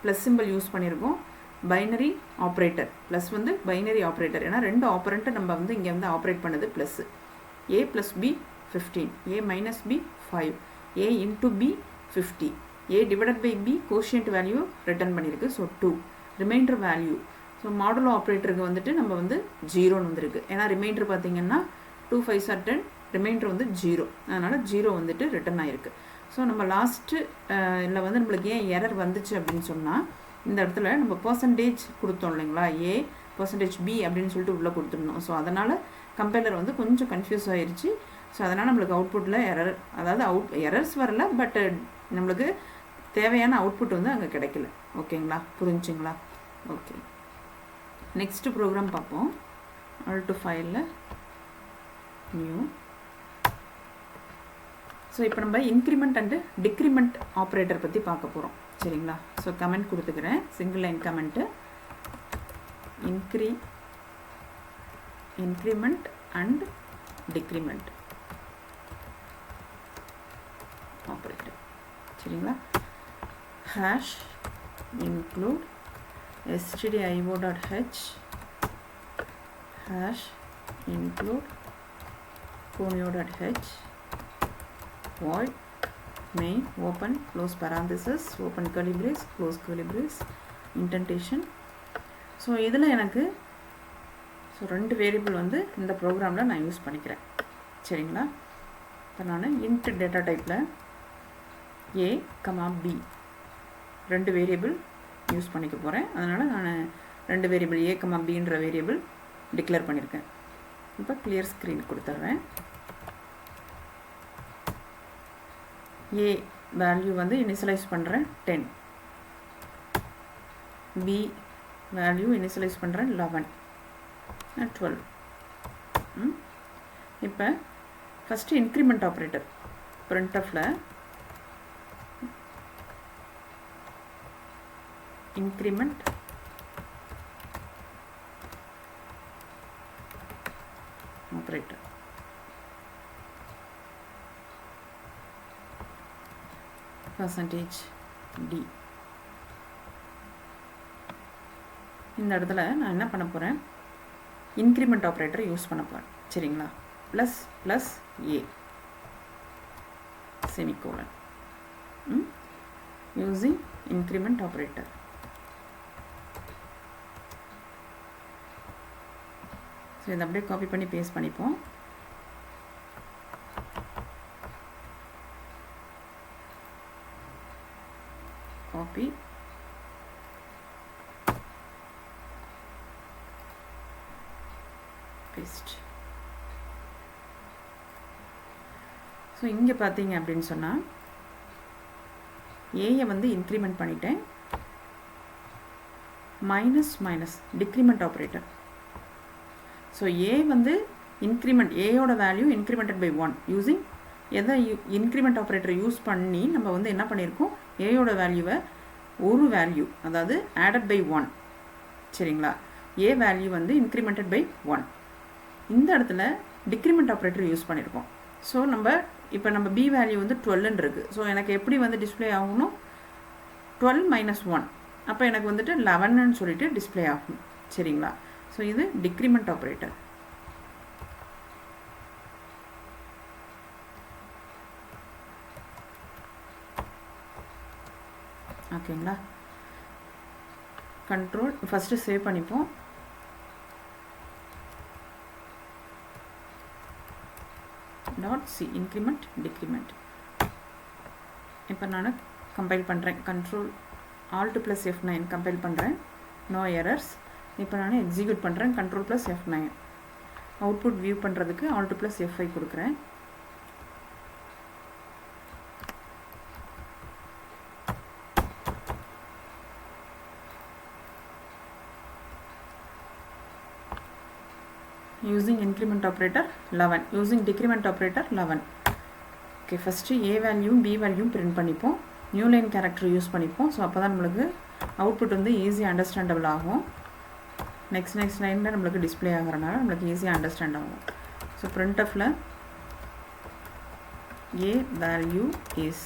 Speaker 1: plus symbol use பண்ணியிருக்கோம். பைனரி ஆப்ரேட்டர் ப்ளஸ் வந்து பைனரி ஆப்ரேட்டர், ஏன்னா 2 ஆப்ரண்ட்டை நம்ம வந்து இங்கே வந்து ஆப்ரேட் பண்ணது plus. A + B 15, A - B 5, A × B 50, A / B quotient value return பண்ணியிருக்கு. So 2 remainder value. So modulo ஆப்ரேட்டருக்கு வந்துட்டு நம்ம வந்து 0ன்னு வந்திருக்கு, ஏன்னா ரிமைண்டர் பார்த்திங்கன்னா 2 5 are 10, ரிமைண்டர் வந்து 0, அதனால் 0 வந்துட்டு ரிட்டர்ன் ஆகிருக்கு. ஸோ நம்ம லாஸ்ட்டு இல்லை வந்து நம்மளுக்கு ஏன் எரர் வந்துச்சு அப்படின்னு சொன்னால், இந்த இடத்துல நம்ம % கொடுத்தோம் இல்லைங்களா, A %B அப்படின்னு சொல்லிட்டு உள்ளே கொடுத்துருந்தோம். ஸோ அதனால் கம்பைலர் வந்து கொஞ்சம் கன்ஃபியூஸ் ஆகிருச்சு. ஸோ அதனால் நம்மளுக்கு அவுட்புட்டில் எரர், அதாவது எரர்ஸ் வரல, பட் நம்மளுக்கு தேவையான அவுட்புட் வந்து அங்கே கிடைக்கல. ஓகேங்களா? புரிஞ்சுங்களா? ஓகே, நெக்ஸ்ட்டு ப்ரோக்ராம் பார்ப்போம். Alt ஃபைலில் நியூ. ஸோ இப்போ நம்ம இன்க்ரிமெண்ட் அண்டு டிக்ரிமெண்ட் ஆப்ரேட்டர் பற்றி பார்க்க போகிறோம். சரிங்களா? ஸோ கமெண்ட் கொடுத்துக்கிறேன், single line comment, increment and decrement operator. சரிங்களா? Hash include stdio.h hash include conio.h void main open close parenthesis open curly brace close curly brace indentation. So இதில் எனக்கு ரெண்டு variable வந்து இந்த ப்ரோக்ராமில் நான் யூஸ் பண்ணிக்கிறேன். சரிங்களா? இப்போ நான் இன்ட் டேட்டா டைப்பில் A, B ரெண்டு வேரியபிள் யூஸ் பண்ணிக்க போகிறேன். அதனால் நான் ரெண்டு வேரியபிள் A, Bன்ற வேரியபிள் டிக்ளேர் பண்ணியிருக்கேன். இப்போ கிளியர் ஸ்க்ரீன் கொடுத்துட்றேன். ஏ வேல்யூ வந்து இனிஷியலைஸ் பண்ணுறேன் 10, பி வேல்யூ இனிஷியலைஸ் பண்ணுறேன் 11, 12. இப்போ ஃபஸ்ட்டு இன்க்ரிமெண்ட் ஆப்ரேட்டர் printfல இன்க்ரிமெண்ட் ஆப்ரேட்டர் %d. இந்த இடத்துல நான் என்ன பண்ண போகிறேன், இன்க்ரிமெண்ட் ஆப்ரேட்டர் யூஸ் பண்ண போகிறேன். சரிங்களா, plus plus A semicolon using increment operator. So இதை அப்படியே காப்பி பண்ணி பேஸ்ட் பண்ணிப்போம். Copy paste. ஸோ இங்கே பார்த்தீங்க அப்படின்னு சொன்னால் ஏயை வந்து இன்க்ரிமெண்ட் பண்ணிட்டேன், minus minus decrement operator. So A வந்து இன்க்ரிமெண்ட், ஏயோட வேல்யூ இன்க்ரிமெண்டட் பை 1 யூஸிங் எதை இன்க்ரிமெண்ட் ஆப்ரேட்டர் யூஸ் பண்ணி நம்ம வந்து என்ன பண்ணியிருக்கோம், ஏயோட வேல்யூவை ஒரு வேல்யூ அதாவது ஆடட் பை 1. சரிங்களா, ஏ வேல்யூ வந்து இன்க்ரிமெண்டட் பை 1. இந்த இடத்துல டிக்ரிமெண்ட் ஆப்ரேட்டர் யூஸ் பண்ணியிருக்கோம். ஸோ இப்போ நம்ம பி வேல்யூ வந்து 12 இருக்குது. ஸோ எனக்கு எப்படி வந்து டிஸ்பிளே ஆகணும், 12 மைனஸ் 1, அப்போ எனக்கு வந்துட்டு 11ன்னு சொல்லிட்டு டிஸ்பிளே ஆகும். சரிங்களா, ஸோ இது டிக்ரிமெண்ட் ஆப்ரேட்டர். ஓகேங்களா, கண்ட்ரோல் ஃபஸ்ட்டு சேவ் பண்ணிப்போம். .c increment decrement. இப்போ நான் கம்பைல் பண்ணுறேன், கண்ட்ரோல் Alt + F9 கம்பைல் பண்ணுறேன், நோ எரர்ஸ். இப்போ நான் எக்ஸிக்யூட் பண்ணுறேன், கண்ட்ரோல் + F9. அவுட்புட் வியூ பண்ணுறதுக்கு Alt + F5 கொடுக்குறேன். using increment operator 11, using decrement operator 11. okay, first a value b value print பண்ணிப்போம், நியூ லைன் கேரக்டர் யூஸ் பண்ணிப்போம். So அப்போ தான் நம்மளுக்கு அவுட்புட் வந்து ஈஸியாக அண்டர்ஸ்டாண்டபிள் ஆகும். நெக்ஸ்ட் லைனில் நம்மளுக்கு டிஸ்பிளே ஆகிறனால நம்மளுக்கு ஈஸியாக அண்டர்ஸ்டாண்ட் ஆகும். ஸோ printfல a value is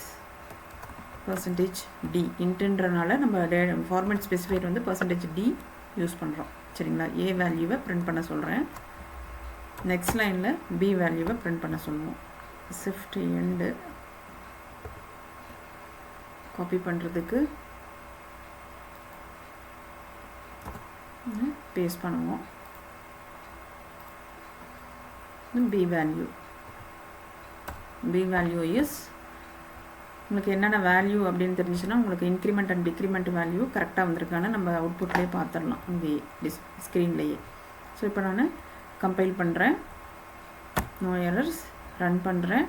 Speaker 1: %d இன்ட்டுன்றனால நம்ம ஃபார்மேட் ஸ்பெசிஃபைட் வந்து %d யூஸ் பண்ணுறோம். சரிங்களா, a வேல்யூவை பிரிண்ட் பண்ண சொல்கிறேன். நெக்ஸ்ட் லைனில் b வேல்யூவை பிரிண்ட் பண்ண சொல்லுவோம். ஷிஃப்ட் எண்டு காப்பி பண்ணுறதுக்கு பேஸ்ட் பண்ணுவோம். b வேல்யூ இஸ் உங்களுக்கு என்னென்ன வேல்யூ அப்படின்னு தெரிஞ்சுன்னா உங்களுக்கு இன்க்ரிமெண்ட் அண்ட் டிக்ரிமெண்ட் வேல்யூ கரெக்டாக வந்திருக்கான்னு நம்ம அவுட்புட்லேயே பார்த்துடலாம் இங்கே ஸ்க்ரீன்லேயே. ஸோ இப்போ நான் கம்பைல் பண்ணுறேன், நோ எரர்ஸ், ரன் பண்ணுறேன்.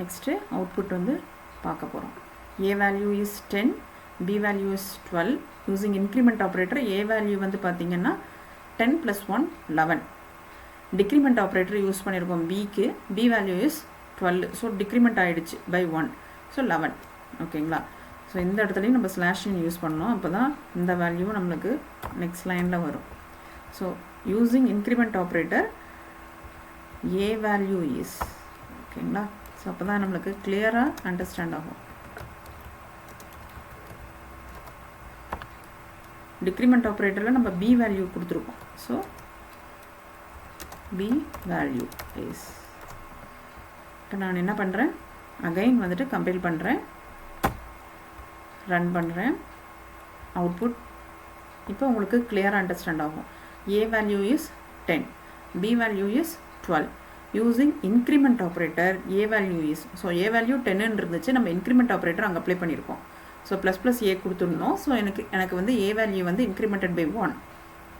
Speaker 1: நெக்ஸ்ட்டு அவுட்புட் வந்து பார்க்க போகிறோம். A value is 10, B value is 12. Using increment operator A value வந்து பார்த்திங்கன்னா 10 + 1 11. டிக்ரிமெண்ட் ஆப்ரேட்டர் யூஸ் பண்ணியிருக்கோம் பிக்கு, b value is 12. So decrement ஆகிடுச்சு பை 1, ஸோ 11. ஓகேங்களா, ஸோ இந்த இடத்துலையும் நம்ம ஸ்லாஷின் யூஸ் பண்ணோம், அப்போ தான் இந்த வேல்யூவும் நம்மளுக்கு நெக்ஸ்ட் லைனில் வரும். So using increment operator A value is, ஓகேங்களா. ஸோ அப்போ தான் நம்மளுக்கு கிளியராக அண்டர்ஸ்டாண்ட் ஆகும். டிக்ரிமெண்ட் ஆப்ரேட்டரில் நம்ம பி வேல்யூ கொடுத்துருக்கோம். ஸோ பி வேல்யூ இஸ், இப்போ நான் என்ன பண்ணுறேன், அகைன் வந்துட்டு கம்பைல் பண்ணுறேன், ரன் பண்ணுறேன். அவுட்புட் இப்போ உங்களுக்கு கிளியராக அண்டர்ஸ்டாண்ட் ஆகும். A value is 10, B value is 12. Using increment operator A value is, so A value 10ன்னு இருந்துச்சு, நம்ம இன்க்ரிமெண்ட் ஆப்ரேட்டர் அங்கே அப்ளை பண்ணியிருக்கோம். ஸோ ++ ஏ கொடுத்துருந்தோம். ஸோ எனக்கு வந்து ஏ வேல்யூ வந்து இன்க்ரிமெண்டட் பை 1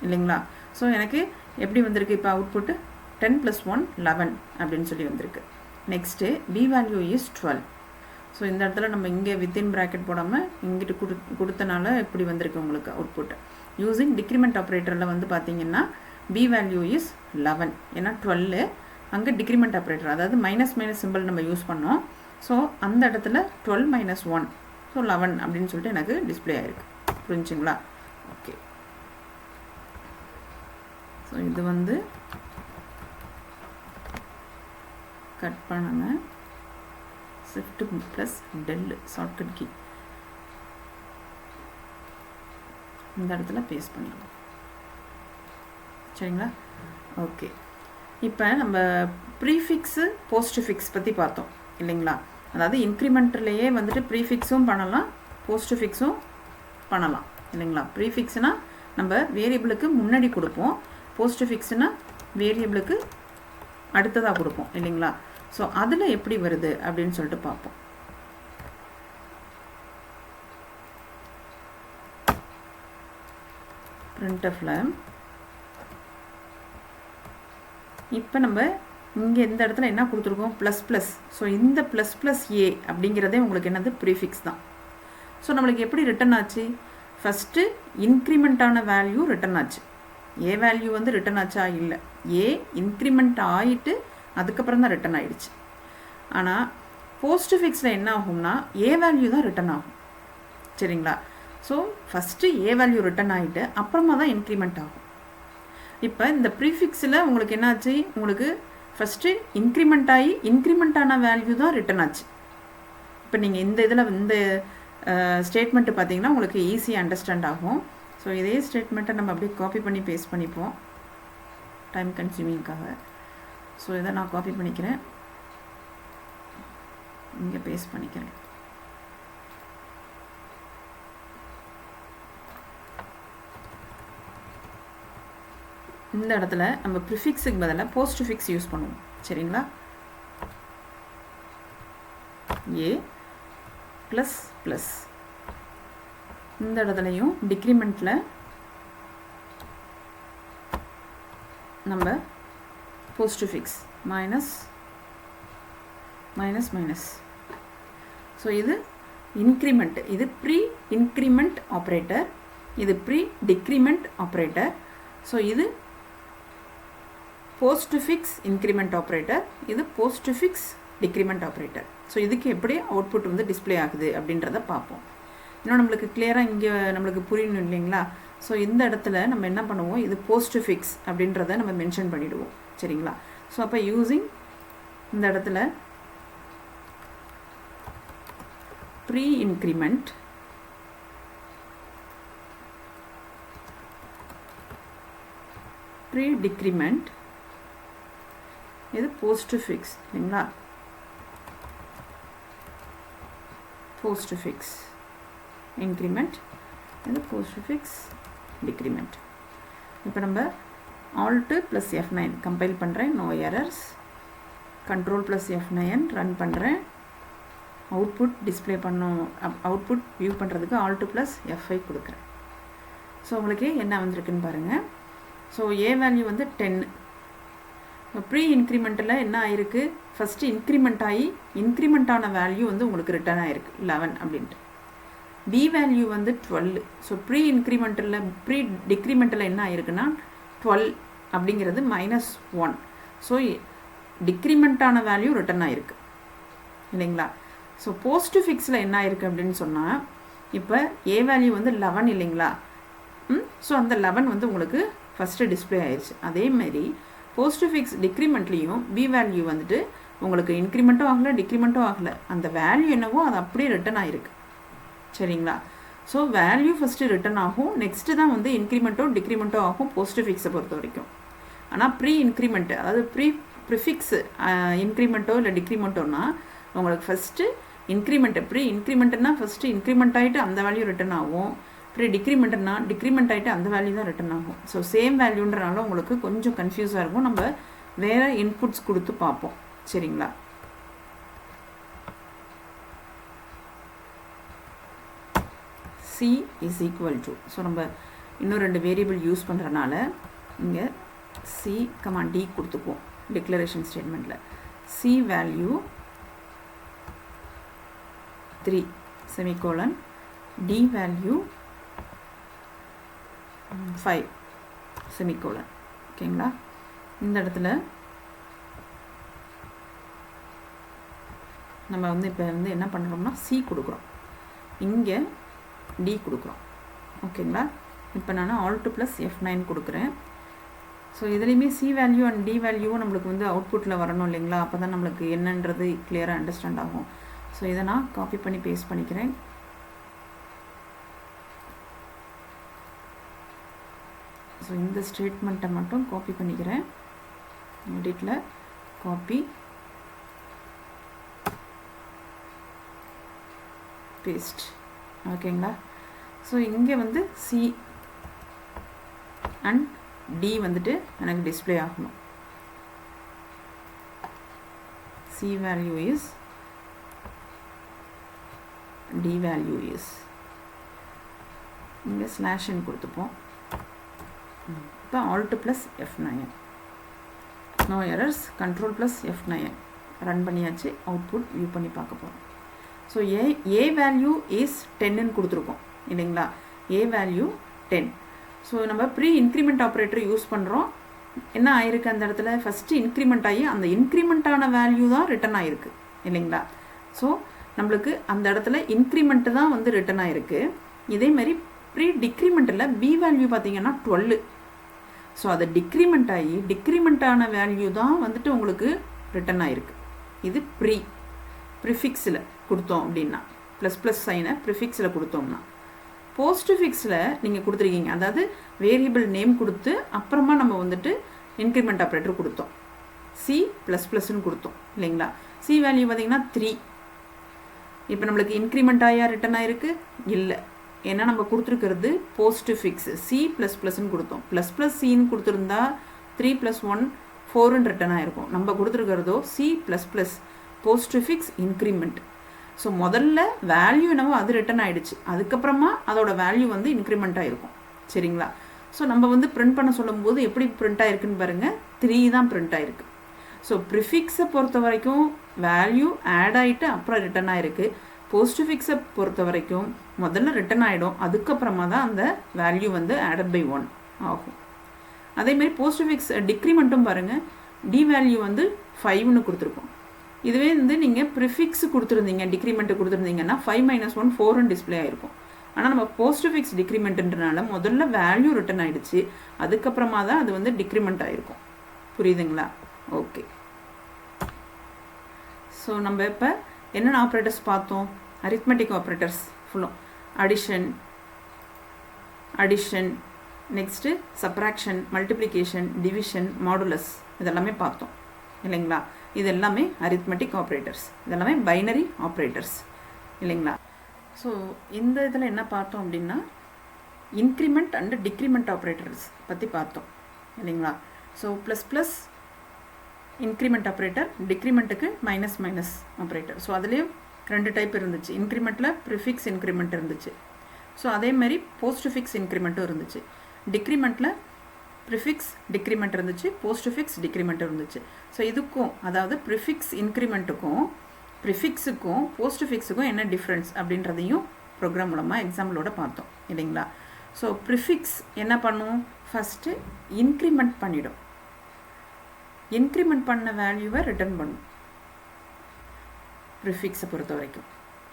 Speaker 1: இல்லைங்களா. ஸோ எனக்கு எப்படி வந்திருக்கு இப்போ அவுட்புட்டு 10 + 1 11 அப்படின்னு சொல்லி வந்திருக்கு. Next b value is 12. So இந்த இடத்துல நம்ம இங்கே வித்தின் ப்ராக்கெட் போடாமல் இங்கிட்டு கொடுத்தனால இப்படி வந்திருக்கு உங்களுக்கு அவுட்புட். யூஸிங் டிக்ரிமெண்ட் ஆப்ரேட்டரில் வந்து பார்த்தீங்கன்னா பி வேல்யூ இஸ் 11. ஏன்னா 12 அங்கே டிக்ரிமெண்ட் ஆப்ரேட்டர், அதாவது மைனஸ் மைனஸ் சிம்பிள் நம்ம யூஸ் பண்ணோம். ஸோ அந்த இடத்துல 12 மைனஸ் 1, ஸோ 11 அப்படின்னு சொல்லிட்டு எனக்கு டிஸ்பிளே ஆகிருக்கு. புரிஞ்சுங்களா? ஓகே. ஸோ இது வந்து கட் பண்ணுங்க. Shift plus del shortcut key இந்த இடத்துல பேஸ்ட் பண்ணிடலாம். சரிங்களா? ஓகே. இப்போ நம்ம ப்ரீஃபிக்ஸு போஸ்ட்ஃபிக்ஸ் பற்றி பார்த்தோம் இல்லைங்களா? அதாவது இன்க்ரிமெண்ட்லேயே வந்துட்டு ப்ரீஃபிக்ஸும் பண்ணலாம், போஸ்ட்ஃபிக்ஸும் பண்ணலாம் இல்லைங்களா? ப்ரீஃபிக்ஸ்னால் நம்ம வேரியபிளுக்கு முன்னாடி கொடுப்போம், போஸ்ட்ஃபிக்ஸ்னால் வேரியபிளுக்கு அடுத்ததாக கொடுப்போம் இல்லைங்களா? ஸோ அதில் எப்படி வருது அப்படின்னு சொல்லிட்டு பார்ப்போம். printfல இப்போ நம்ம இங்கே இந்த இடத்துல என்ன கொடுத்துருக்கோம்? Plus plus. ஸோ இந்த ப்ளஸ் ப்ளஸ் ஏ அப்படிங்கிறதே உங்களுக்கு என்னது? ப்ரீஃபிக்ஸ் தான். ஸோ நம்மளுக்கு எப்படி ரிட்டன் ஆச்சு? ஃபஸ்ட்டு இன்க்ரிமெண்ட்டான வேல்யூ ரிட்டன் ஆச்சு. ஏ வேல்யூ வந்து ரிட்டன் ஆச்சா? இல்லை. ஏ இன்க்ரிமெண்ட் ஆகிட்டு அதுக்கப்புறம் தான் ரிட்டன் ஆகிடுச்சு. ஆனால் போஸ்ட்ஃபிக்ஸில் என்ன ஆகும்னா ஏ வேல்யூ தான் ரிட்டன் ஆகும். சரிங்களா? So first A value return ஆகிட்டு அப்புறமா தான் இன்க்ரிமெண்ட் ஆகும். இப்போ இந்த ப்ரீஃபிக்ஸில் உங்களுக்கு என்னாச்சு? உங்களுக்கு ஃபஸ்ட்டு இன்க்ரிமெண்ட் ஆகி இன்க்ரிமெண்ட்டான வேல்யூ தான் ரிட்டன் ஆச்சு. இப்போ நீங்கள் இந்த இதில் இந்த ஸ்டேட்மெண்ட்டு பார்த்தீங்கன்னா உங்களுக்கு ஈஸியாக அண்டர்ஸ்டாண்ட் ஆகும். ஸோ இதே ஸ்டேட்மெண்ட்டை நம்ம அப்படியே காப்பி பண்ணி பேஸ்ட் பண்ணிப்போம் டைம் கன்சியூமிங்காக. ஸோ இதை நான் காப்பி பண்ணிக்கிறேன், இங்கே பேஸ்ட் பண்ணிக்கிறேன். இந்த இடத்துல நம்ம ப்ரிஃபிக்ஸுக்கு பதிலாக போஸ்ட்ஃபிக்ஸ் யூஸ் பண்ணுவோம். சரிங்களா? ஏ ப்ளஸ் ப்ளஸ் இந்த இடத்துலையும் டிக்ரிமெண்ட்டில் நம்ம postfix minus minus minus. So இது இன்க்ரிமெண்ட், இது ப்ரீ இன்க்ரிமெண்ட் ஆப்ரேட்டர், இது ப்ரீ டிக்ரிமெண்ட் ஆப்ரேட்டர். ஸோ இது போஸ்ட்ஃபிக்ஸ் இன்க்ரிமெண்ட் ஆப்ரேட்டர், இது போஸ்ட்ஃபிக்ஸ் டிக்ரிமெண்ட் ஆப்ரேட்டர். ஸோ இதுக்கு எப்படி அவுட்புட் வந்து டிஸ்பிளே ஆகுது அப்படின்றத பார்ப்போம். இன்னும் நம்மளுக்கு கிளியராக இங்கே நம்மளுக்கு புரியணும் இல்லைங்களா? ஸோ இந்த இடத்துல நம்ம என்ன பண்ணுவோம்? இது போஸ்ட்ஃபிக்ஸ் அப்படின்றத நம்ம மென்ஷன் பண்ணிவிடுவோம். சரிங்களா? ஸோ அப்போ யூஸிங் இந்த இடத்துல ப்ரீ இன்க்ரிமெண்ட் ப்ரீ டிக்ரிமெண்ட், இது போஸ்ட்ஃபிக்ஸ் இல்லைங்களா? போஸ்ட்ஃபிக்ஸ் இன்க்ரிமெண்ட், இது போஸ்ட்ஃபிக்ஸ் டிக்ரிமெண்ட். இப்போ நம்ம ஆல்ட் ப்ளஸ் F9 கம்பைல் பண்ணுறேன், no errors. Control plus F9 run பண்ணுறேன். அவுட்புட் டிஸ்பிளே பண்ணோம், அவுட்புட் வியூ பண்ணுறதுக்கு ஆல்ட் ப்ளஸ் F5 கொடுக்குறேன். ஸோ உங்களுக்கு என்ன வந்திருக்குன்னு பாருங்கள். ஸோ ஏ வேல்யூ வந்து 10. ப்ரீ இன்க்ரிமெண்ட்டில் என்ன ஆயிருக்கு? ஃபஸ்ட்டு இன்க்ரிமெண்ட் ஆகி இன்க்ரிமெண்ட்டான வேல்யூ வந்து உங்களுக்கு ரிட்டர்ன் ஆகிருக்கு 11 அப்படின்ட்டு. பி வேல்யூ வந்து 12. ஸோ ப்ரீ இன்க்ரிமெண்ட்டில் ப்ரீ டிக்ரிமெண்ட்டில் என்ன ஆயிருக்குன்னா 12 அப்படிங்கிறது -1. ஸோ டிக்ரிமெண்ட்டான வேல்யூ ரிட்டர்ன் ஆகிருக்கு இல்லைங்களா? ஸோ போஸ்ட்ஃபிக்ஸில் என்ன ஆயிருக்கு அப்படின்னு சொன்னால் இப்போ ஏ வேல்யூ வந்து 11 இல்லைங்களா? ஸோ அந்த 11 வந்து உங்களுக்கு ஃபஸ்ட்டு டிஸ்பிளே ஆயிடுச்சு. அதேமாரி போஸ்ட்ஃபிக்ஸ் டிக்ரிமெண்ட்லேயும் பி வேல்யூ வந்துட்டு உங்களுக்கு இன்க்ரிமெண்ட்டும் ஆகலை டிக்ரிமெண்ட்டும் ஆகலை, அந்த வேல்யூ என்னவோ அது அப்படியே ரிட்டன் ஆகிருக்கு. சரிங்களா? ஸோ வேல்யூ ஃபஸ்ட்டு ரிட்டன் ஆகும், நெக்ஸ்ட்டு தான் வந்து இன்க்ரிமெண்ட்டோ டிக்ரிமெண்ட்டோ ஆகும் போஸ்ட்ஃபிக்ஸை பொறுத்த வரைக்கும். ஆனால் ப்ரீ இன்க்ரிமெண்ட்டு, அதாவது ப்ரிஃபிக்ஸு இன்க்ரிமெண்ட்டோ இல்லை டிக்ரிமெண்ட்டோன்னா உங்களுக்கு ஃபஸ்ட்டு இன்க்ரிமெண்ட்டு, ப்ரீ இன்க்ரிமெண்ட்டுன்னா ஃபஸ்ட்டு இன்க்ரிமெண்ட் ஆகிட்டு அந்த வேல்யூ ரிட்டன் ஆகும், ப்ரீ டிக்ரிமெண்ட்னா டிக்ரிமெண்ட் ஆகிட்டு அந்த வேல்யூ தான் ரிட்டன் ஆகும். ஸோ சேம் வேல்யூன்றனால உங்களுக்கு கொஞ்சம் கன்ஃபியூஸாக இருக்கும். நம்ம வேறு இன்புட்ஸ் கொடுத்து பார்ப்போம். சரிங்களா? C is equal to, so நம்ம இன்னும் 2 வேரியபிள் யூஸ் பண்ணுறனால இங்கே C, D கொடுத்துப்போம் டிக்ளரேஷன் ஸ்டேட்மெண்ட்டில். C value 3 semicolon, D value 5 semicolon. ஓகேங்களா? இந்த இடத்துல நம்ம வந்து இப்போ வந்து என்ன பண்ணுறோம்னா C கொடுக்குறோம், இங்கே D கொடுக்குறோம். ஓகேங்களா? இப்போ நான் alt plus F9 கொடுக்குறேன். ஸோ இதுலேயுமே C வேல்யூ அண்ட் D வேல்யூவும் நம்மளுக்கு வந்து அவுட்புட்டில் வரணும் இல்லைங்களா? அப்போ தான் நம்மளுக்கு என்னன்றது கிளியராக அண்டர்ஸ்டாண்ட் ஆகும். ஸோ இதை நான் காப்பி பண்ணி பேஸ்ட் பண்ணிக்கிறேன். ஸோ இந்த ஸ்டேட்மெண்ட்டை மட்டும் காப்பி பண்ணிக்கிறேன். எடிட்டில் காப்பி பேஸ்ட். ஓகேங்களா? ஸோ இங்கே வந்து C அண்ட் D வந்துட்டு எனக்கு டிஸ்பிளே ஆகணும். C value is, D value is, இங்கே ஸ்லாஷ் n கொடுத்துப்போம். இப்போ alt plus F9, no errors, control plus F9 run பண்ணியாச்சு. அவுட்புட் வியூ பண்ணி பார்க்க போகிறோம். ஸோ ஏ வேல்யூ இஸ் 10ன்னு கொடுத்துருக்கோம் இல்லைங்களா? A value 10. ஸோ நம்ம ப்ரீ இன்க்ரிமெண்ட் ஆப்ரேட்டர் யூஸ் பண்ணுறோம். என்ன ஆயிருக்கு அந்த இடத்துல? ஃபஸ்ட்டு இன்க்ரிமெண்ட் ஆகி அந்த இன்க்ரிமெண்ட்டான வேல்யூ தான் ரிட்டன் ஆகிருக்கு இல்லைங்களா? ஸோ நம்மளுக்கு அந்த இடத்துல இன்க்ரிமெண்ட்டு தான் வந்து ரிட்டன் ஆகிருக்கு. இதேமாதிரி ப்ரீ டிக்ரிமெண்ட்டில் பி வேல்யூ பார்த்தீங்கன்னா 12. ஸோ அதை டிக்ரிமெண்ட் ஆகி டிக்ரிமெண்ட்டான வேல்யூ தான் வந்துட்டு உங்களுக்கு ரிட்டன் ஆகிருக்கு. இது ப்ரிஃபிக்ஸில் கொடுத்தோம் அப்படின்னா, ப்ளஸ் ப்ளஸ் சைனை ப்ரிஃபிக்ஸில் கொடுத்தோம்னா. போஸ்ட் ஃபிக்ஸில் நீங்கள் கொடுத்துருக்கீங்க, அதாவது வேரியபிள் நேம் கொடுத்து அப்புறமா நம்ம வந்துட்டு இன்க்ரிமெண்ட் ஆப்ரேட்டர் கொடுத்தோம், சி ப்ளஸ் ப்ளஸ்ன்னு கொடுத்தோம் இல்லைங்களா? சி வேல்யூ பார்த்தீங்கன்னா 3. இப்போ நம்மளுக்கு இன்க்ரிமெண்ட் ஆகியா ரிட்டன் ஆகிருக்கு? இல்லை, ஏன்னா நம்ம கொடுத்துருக்கிறது போஸ்ட் ஃபிக்ஸ் சி ப்ளஸ் ப்ளஸ்ன்னு கொடுத்தோம். ப்ளஸ் ப்ளஸ் சின்னு கொடுத்துருந்தா 3 + 1 4ன்னு ரிட்டன் ஆகிருக்கும். நம்ம கொடுத்துருக்கிறதோ C plus plus postfix increment. So முதல்ல வேல்யூ என்னவோ அது ரிட்டன் ஆகிடுச்சு, அதுக்கப்புறமா அதோட வேல்யூ வந்து இன்க்ரிமெண்ட் ஆகிருக்கும். சரிங்களா? ஸோ நம்ம வந்து பிரிண்ட் பண்ண சொல்லும்போது எப்படி பிரிண்ட் ஆகிருக்குன்னு பாருங்கள், 3 தான் பிரிண்ட் ஆகிருக்கு. ஸோ ப்ரிஃபிக்ஸை பொறுத்த வரைக்கும் வேல்யூ ஆட் ஆகிட்டு அப்புறம் ரிட்டன் ஆகிருக்கு. போஸ்ட் ஃபிக்ஸை பொறுத்த வரைக்கும் முதல்ல ரிட்டன் ஆகிடும், அதுக்கப்புறமா தான் அந்த வேல்யூ வந்து ஆடட் பை 1 ஆகும். அதேமாரி போஸ்ட் ஃபிக்ஸ் டிக்ரிமெண்ட்டும் பாருங்கள், டி வேல்யூ வந்து 5ன்னு கொடுத்துருக்கோம். இதுவே வந்து நீங்கள் ப்ரிஃபிக்ஸ் கொடுத்துருந்தீங்க, டிக்ரிமெண்ட்டு கொடுத்துருந்தீங்கன்னா 5 - 1 4ன்னு டிஸ்பிளே ஆகிருக்கும். ஆனால் நம்ம போஸ்ட் ஃபிக்ஸ் டிக்ரிமெண்ட்டுன்றனால முதல்ல வேல்யூ ரிட்டன் ஆகிடுச்சு, அதுக்கப்புறமா தான் அது வந்து டிக்ரிமெண்ட் ஆகிருக்கும். புரியுதுங்களா? ஓகே. ஸோ நம்ம இப்போ என்னென்ன ஆப்ரேட்டர்ஸ் பார்த்தோம்? அரித்மெட்டிக் ஆப்ரேட்டர்ஸ் ஃபுல்லும், addition, next subtraction, multiplication, division, modulus, இதெல்லாமே பார்த்தோம் இல்லைங்களா? இது எல்லாமே அரித்மெட்டிக் ஆப்ரேட்டர்ஸ், இதெல்லாமே பைனரி ஆப்ரேட்டர்ஸ் இல்லைங்களா? ஸோ இந்த இதில் என்ன பார்த்தோம் அப்படின்னா இன்க்ரிமெண்ட் அண்டு டிக்ரிமெண்ட் ஆப்ரேட்டர்ஸ் பற்றி பார்த்தோம் இல்லைங்களா? So plus plus increment operator, டிக்ரிமெண்ட்டுக்கு மைனஸ் மைனஸ் ஆப்ரேட்டர். ஸோ அதுலேயும் 2 டைப் இருந்துச்சு. இன்க்ரிமெண்ட்டில் ப்ரிஃபிக்ஸ் இன்க்ரிமெண்ட் இருந்துச்சு. ஸோ அதேமாதிரி போஸ்ட் ஃபிக்ஸ் இன்க்ரிமெண்ட்டும் இருந்துச்சு. டிக்ரிமெண்ட்டில் ப்ரிஃபிக்ஸ் டிக்ரிமெண்ட் இருந்துச்சு, போஸ்ட் ஃபிக்ஸ் டிக்ரிமெண்ட் இருந்துச்சு. ஸோ இதுக்கும், அதாவது ப்ரிஃபிக்ஸ் இன்க்ரிமெண்ட்டுக்கும் ப்ரிஃபிக்ஸுக்கும் போஸ்ட் ஃபிக்ஸுக்கும் என்ன டிஃப்ரென்ஸ் அப்படின்றதையும் ப்ரோக்ராம் மூலமாக எக்ஸாம்பிளோட பார்த்தோம் இல்லைங்களா? ஸோ ப்ரிஃபிக்ஸ் என்ன பண்ணும்? ஃபஸ்ட்டு இன்க்ரிமெண்ட் பண்ணிடும், இன்க்ரிமெண்ட் பண்ண வேல்யூவை ரிட்டர்ன் பண்ணும் ப்ரிஃபிக்ஸை பொறுத்த வரைக்கும்.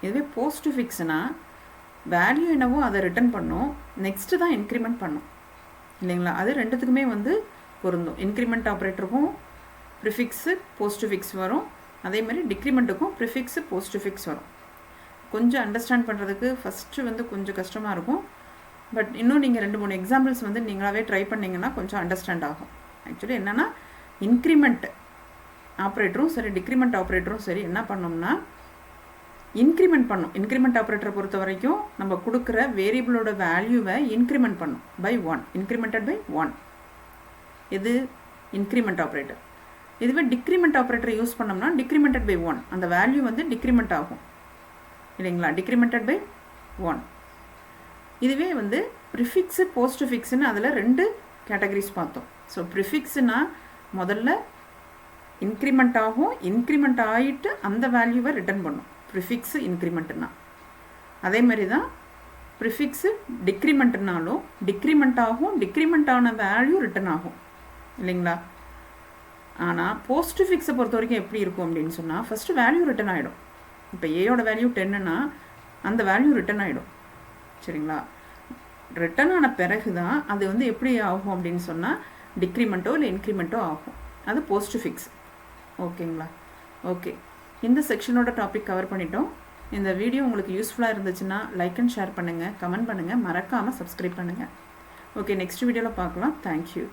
Speaker 1: இதுவே போஸ்ட் ஃபிக்ஸ்னால் வேல்யூ என்னவோ அதை ரிட்டர்ன் பண்ணும், நெக்ஸ்ட்டு தான் இன்க்ரிமெண்ட் பண்ணும் இல்லைங்களா? அது ரெண்டுத்துக்குமே வந்து பொருந்தும். இன்க்ரிமெண்ட் ஆப்ரேட்டருக்கும் ப்ரிஃபிக்ஸு போஸ்ட் ஃபிக்ஸ் வரும், அதேமாதிரி டிக்ரிமெண்ட்டுக்கும் ப்ரிஃபிக்ஸு போஸ்ட் ஃபிக்ஸ் வரும். கொஞ்சம் அண்டர்ஸ்டாண்ட் பண்ணுறதுக்கு ஃபஸ்ட்டு வந்து கொஞ்சம் கஷ்டமாக இருக்கும். பட் இன்னும் நீங்கள் 2-3 எக்ஸாம்பிள்ஸ் வந்து நீங்களாகவே ட்ரை பண்ணிங்கன்னா கொஞ்சம் அண்டர்ஸ்டாண்ட் ஆகும். ஆக்சுவலி என்னென்னா இன்க்ரிமெண்ட் ஆப்ரேட்டரும் சரி டிக்ரிமெண்ட் ஆப்ரேட்டரும் சரி என்ன பண்ணோம்னா இன்க்ரிமெண்ட் பண்ணும். இன்க்ரிமெண்ட் ஆப்ரேட்டரை பொறுத்த வரைக்கும் நம்ம கொடுக்குற வேரியபிளோட வேல்யூவை இன்க்ரிமெண்ட் பண்ணும் பை 1, இன்க்ரிமெண்டட் பை 1. இது இன்க்ரிமெண்ட் ஆப்ரேட்டர். இதுவே டிக்ரிமெண்ட் ஆப்ரேட்டர் யூஸ் பண்ணோம்னா டிக்ரிமெண்டட் பை 1, அந்த வேல்யூ வந்து டிக்ரிமெண்ட் ஆகும் இல்லைங்களா? டிக்ரிமெண்டட் பை 1. இதுவே வந்து ப்ரிஃபிக்ஸு போஸ்ட் ஃபிக்ஸ்னு அதில் 2 கேட்டகரிஸ் பார்த்தோம். ஸோ ப்ரிஃபிக்ஸ்னால் முதல்ல இன்க்ரிமெண்ட் ஆகும், இன்க்ரிமெண்ட் ஆகிட்டு அந்த வேல்யூவை ரிட்டர்ன் பண்ணும். ப்ரிஃபிக்ஸு இன்க்ரிமெண்ட்டுனா அதே மாதிரி தான் ப்ரிஃபிக்ஸு டிக்ரிமெண்ட்னாலும் டிக்ரிமெண்ட் ஆகும், டிக்ரிமெண்ட் ஆன வேல்யூ ரிட்டர்ன் ஆகும் இல்லைங்களா. ஆனால் போஸ்ட் ஃபிக்ஸை பொறுத்த வரைக்கும் எப்படி இருக்கும் அப்படின்னு சொன்னால் ஃபஸ்ட்டு வேல்யூ ரிட்டர்ன் ஆகிடும். இப்போ ஏயோட வேல்யூ 10ன்னா அந்த வேல்யூ ரிட்டர்ன் ஆகிடும் சரிங்களா. ரிட்டர்ன் ஆன பிறகு தான் அது வந்து எப்படி ஆகும் அப்படின்னு சொன்னால் டிக்ரிமெண்ட்டோ இல்லை இன்க்ரிமெண்ட்டோ ஆகும். அது போஸ்ட் ஃபிக்ஸ். ஓகேங்களா. ஓகே, இந்த செக்ஷனோட டாபிக் கவர் பண்ணிட்டோம். இந்த வீடியோ உங்களுக்கு யூஸ்ஃபுல்லாக இருந்துச்சுன்னா லைக் அண்ட் ஷேர் பண்ணுங்கள், கமெண்ட் பண்ணுங்கள், மறக்காமல் சப்ஸ்கிரைப் பண்ணுங்கள். ஓகே, நெக்ஸ்ட் வீடியோவில் பார்க்கலாம். தேங்க்யூ.